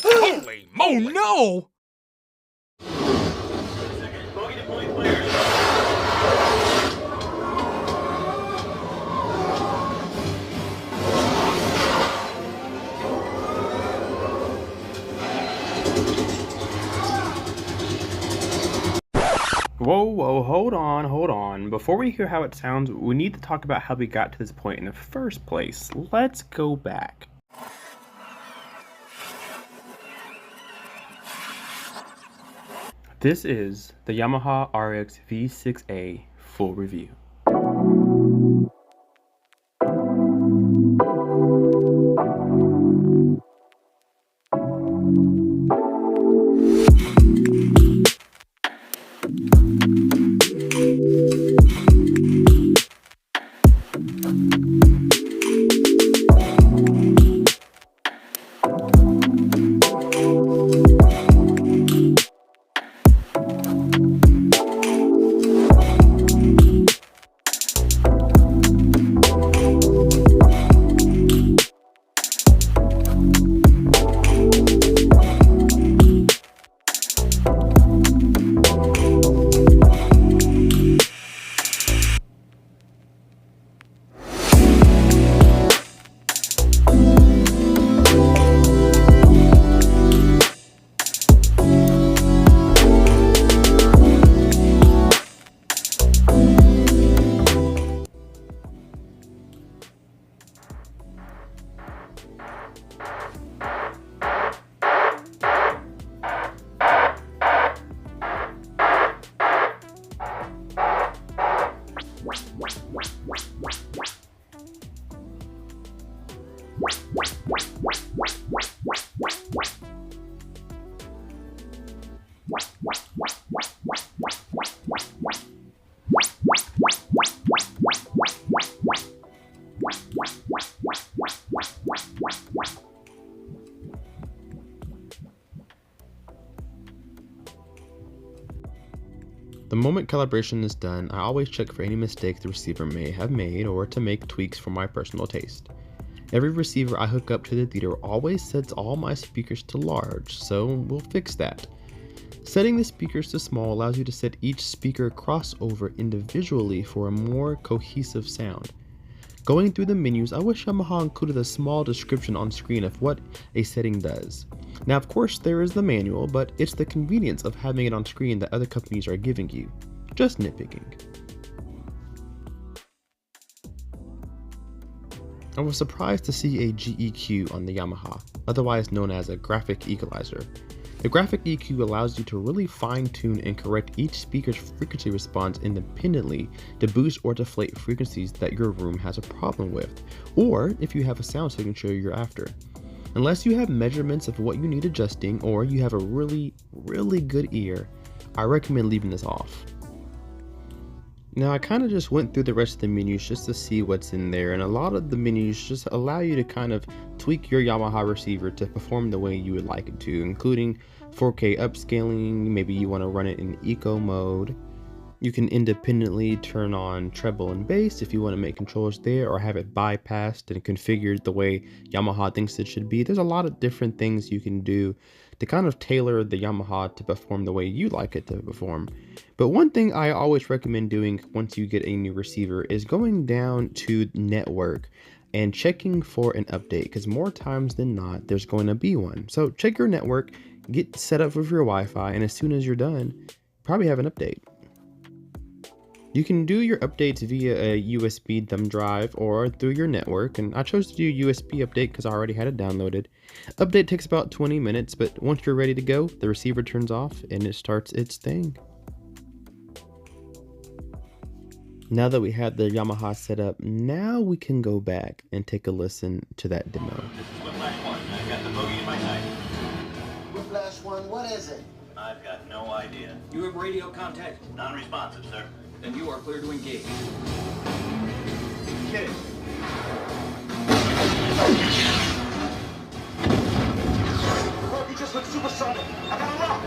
Holy moly! Oh no! Whoa, hold on. Before we hear how it sounds, we need to talk about how we got to this point in the first place. Let's go back. This is the Yamaha RX-V6A full review. The moment calibration is done, I always check for any mistakes the receiver may have made or to make tweaks for my personal taste. Every receiver I hook up to the theater always sets all my speakers to large, so we'll fix that. Setting the speakers to small allows you to set each speaker crossover individually for a more cohesive sound. Going through the menus, I wish Yamaha included a small description on screen of what a setting does. Now of course there is the manual, but it's the convenience of having it on screen that other companies are giving you. Just nitpicking. I was surprised to see a GEQ on the Yamaha, otherwise known as a graphic equalizer. The graphic EQ allows you to really fine-tune and correct each speaker's frequency response independently to boost or deflate frequencies that your room has a problem with, or if you have a sound signature you're after. Unless you have measurements of what you need adjusting or you have a really good ear, I recommend leaving this off. Now I kind of just went through the rest of the menus just to see what's in there, and a lot of the menus just allow you to kind of tweak your Yamaha receiver to perform the way you would like it to, including 4K upscaling. Maybe you want to run it in eco mode. You can independently turn on treble and bass if you want to make controls there, or have it bypassed and configured the way Yamaha thinks it should be. There's a lot of different things you can do to kind of tailor the Yamaha to perform the way you like it to perform. But one thing I always recommend doing once you get a new receiver is going down to network and checking for an update, because more times than not there's going to be one. So check your network, get set up with your Wi-Fi, and as soon as you're done, probably have an update. You can do your updates via a USB thumb drive or through your network, and I chose to do USB update because I already had it downloaded. Update takes about 20 minutes, but once you're ready to go, the receiver turns off and it starts its thing. Now that we have the Yamaha set up, now we can go back and take a listen to that demo. This is Whiplash 1. I've got the bogey in my sight. Whiplash 1, what is it? I've got no idea. You have radio contact. Non-responsive, sir. Then you are clear to engage. Get it. Well, you just went supersonic. I got a lock.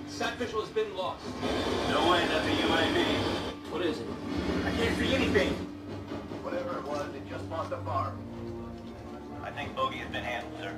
Sat visual has been lost. No way, that's a UAV. What is it? I can't see anything. Whatever it was, it just lost a farm. I think bogey has been handled, sir.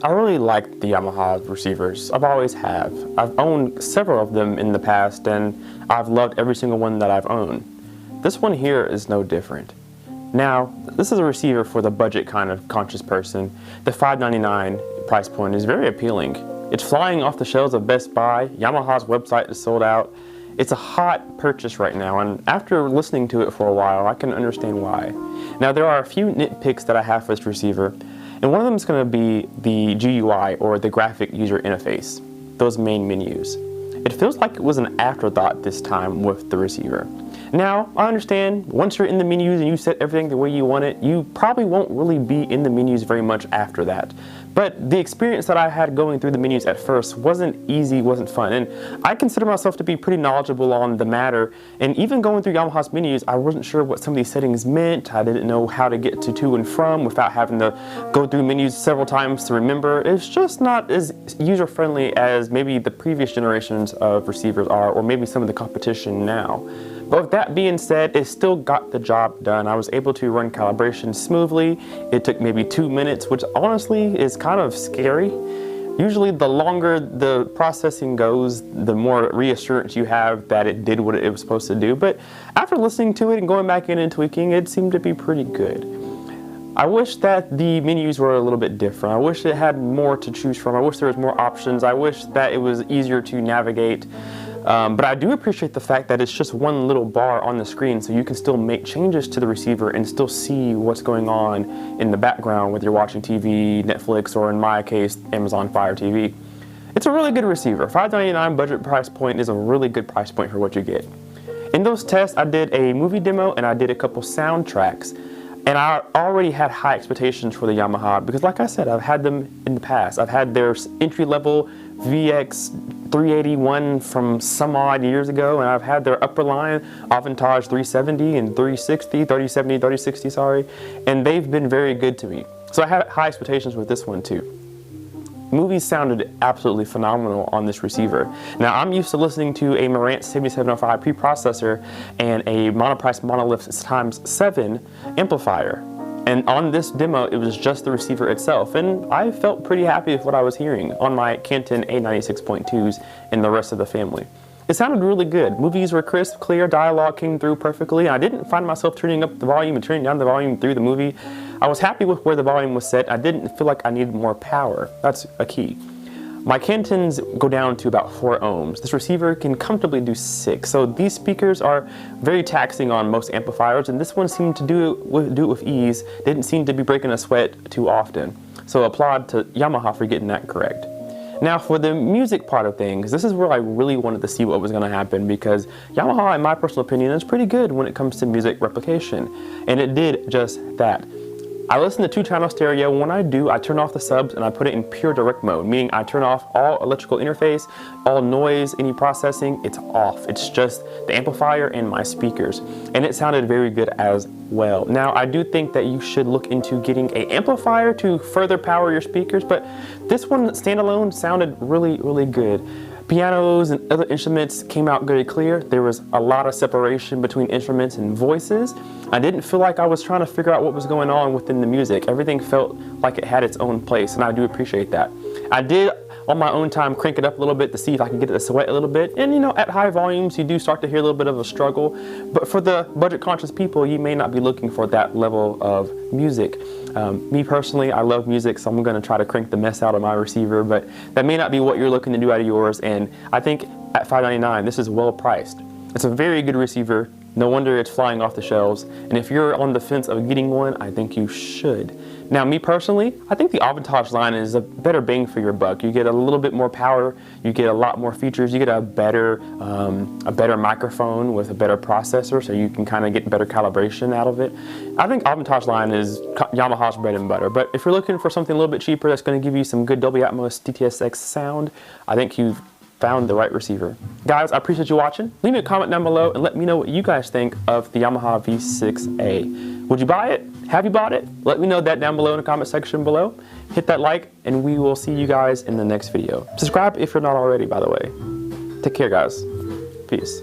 I really like the Yamaha receivers. I've always have. I've owned several of them in the past, and I've loved every single one that I've owned. This one here is no different. Now, this is a receiver for the budget kind of conscious person. The $599 price point is very appealing. It's flying off the shelves of Best Buy. Yamaha's website is sold out. It's a hot purchase right now, and after listening to it for a while, I can understand why. Now, there are a few nitpicks that I have for this receiver. And one of them is going to be the GUI, or the graphic user interface, those main menus. It feels like it was an afterthought this time with the receiver. Now, I understand, once you're in the menus and you set everything the way you want it, you probably won't really be in the menus very much after that. But the experience that I had going through the menus at first wasn't easy, wasn't fun. And I consider myself to be pretty knowledgeable on the matter. And even going through Yamaha's menus, I wasn't sure what some of these settings meant. I didn't know how to get to and from without having to go through menus several times to remember. It's just not as user-friendly as maybe the previous generations of receivers are, or maybe some of the competition now. But with that being said, it still got the job done. I was able to run calibration smoothly. It took maybe 2 minutes, which honestly is kind of scary. Usually the longer the processing goes, the more reassurance you have that it did what it was supposed to do. But after listening to it and going back in and tweaking, it seemed to be pretty good. I wish that the menus were a little bit different. I wish it had more to choose from. I wish there was more options. I wish that it was easier to navigate. But I do appreciate the fact that it's just one little bar on the screen, so you can still make changes to the receiver and still see what's going on in the background, whether you're watching TV, Netflix, or in my case, Amazon Fire TV. It's a really good receiver. $599 budget price point is a really good price point for what you get. In those tests, I did a movie demo and I did a couple soundtracks. And I already had high expectations for the Yamaha because, like I said, I've had them in the past. I've had their entry-level VX381 from some odd years ago, and I've had their upper line Avantage 370 and 360, sorry, and they've been very good to me. So I had high expectations with this one too. Movies sounded absolutely phenomenal on this receiver. Now, I'm used to listening to a Marantz 7705 preprocessor and a Monoprice Monolith ×7 amplifier. And on this demo, it was just the receiver itself, and I felt pretty happy with what I was hearing on my Canton A96.2s and the rest of the family. It sounded really good. Movies were crisp, clear, dialogue came through perfectly. I didn't find myself turning up the volume and turning down the volume through the movie. I was happy with where the volume was set. I didn't feel like I needed more power. That's a key. My Cantons go down to about 4 ohms. This receiver can comfortably do 6. So these speakers are very taxing on most amplifiers, and this one seemed to do it with ease. Didn't seem to be breaking a sweat too often. So applaud to Yamaha for getting that correct. Now for the music part of things, this is where I really wanted to see what was going to happen, because Yamaha, in my personal opinion, is pretty good when it comes to music replication. And it did just that. I listen to 2-channel stereo. When I do, I turn off the subs and I put it in pure direct mode, meaning I turn off all electrical interface, all noise, any processing, it's off. It's just the amplifier and my speakers. And it sounded very good as well. Now, I do think that you should look into getting an amplifier to further power your speakers, but this one standalone sounded really, really good. Pianos and other instruments came out very clear. There was a lot of separation between instruments and voices. I didn't feel like I was trying to figure out what was going on within the music. Everything felt like it had its own place, and I do appreciate that. I did, on my own time, crank it up a little bit to see if I can get it to sweat a little bit. And you know, at high volumes, you do start to hear a little bit of a struggle. But for the budget-conscious people, you may not be looking for that level of music. Me personally, I love music, so I'm going to try to crank the mess out of my receiver, but that may not be what you're looking to do out of yours. And I think at $599. This is well priced. It's a very good receiver. No wonder it's flying off the shelves. And if you're on the fence of getting one, I think you should. Now, me personally, I think the Avantage line is a better bang for your buck. You get a little bit more power, you get a lot more features, you get a better microphone with a better processor, so you can kind of get better calibration out of it. I think Avantage line is Yamaha's bread and butter. But if you're looking for something a little bit cheaper that's going to give you some good Dolby Atmos DTS:X sound, I think you've found the right receiver. Guys, I appreciate you watching. Leave me a comment down below and let me know what you guys think of the Yamaha V6A. Would you buy it? Have you bought it? Let me know that down below in the comment section below. Hit that like and we will see you guys in the next video. Subscribe if you're not already, by the way. Take care, guys. Peace.